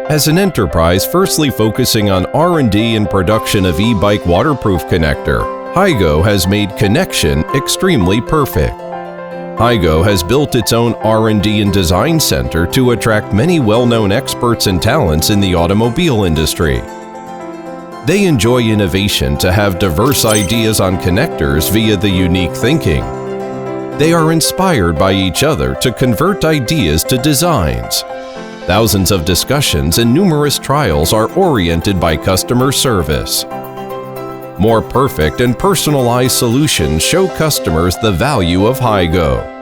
As an enterprise firstly focusing on R&D and production of e-bike waterproof connector, Higo has made connection extremely perfect. Higo has built its own R&D and design center to attract many well-known experts and talents in the automobile industry. They enjoy innovation to have diverse ideas on connectors via the unique thinking. They are inspired by each other to convert ideas to designs. Thousands of discussions and numerous trials are oriented by customer service. More perfect and personalized solutions show customers the value of Higo.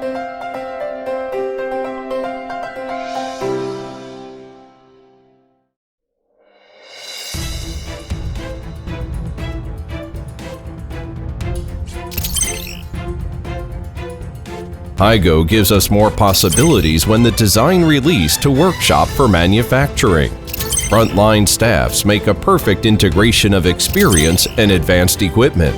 Higo gives us more possibilities when the design released to workshop for manufacturing. Frontline staffs make a perfect integration of experience and advanced equipment.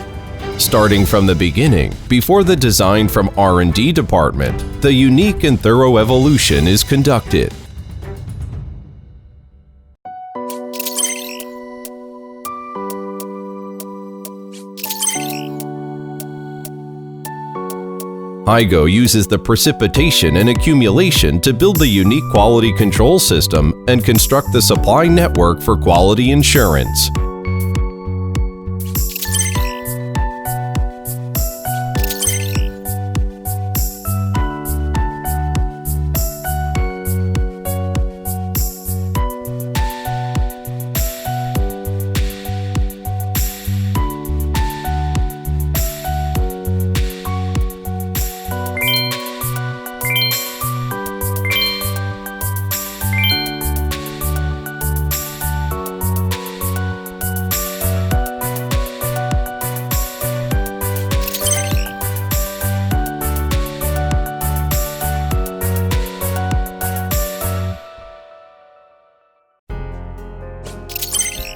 Starting from the beginning, before the design from R&D department, the unique and thorough evolution is conducted. Higo uses the precipitation and accumulation to build the unique quality control system and construct the supply network for quality assurance.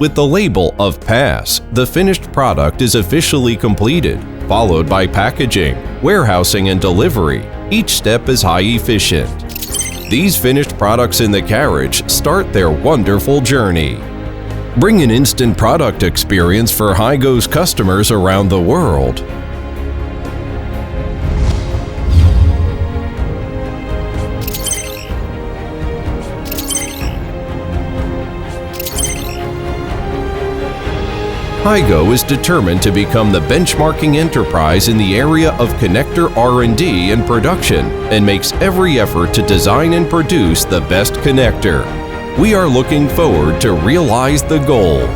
With the label of Pass, the finished product is officially completed, followed by packaging, warehousing, and delivery. Each step is high efficient. These finished products in the carriage start their wonderful journey. Bring an instant product experience for Higo's customers around the world. Higo is determined to become the benchmarking enterprise in the area of connector R&D and production and makes every effort to design and produce the best connector. We are looking forward to realize the goal.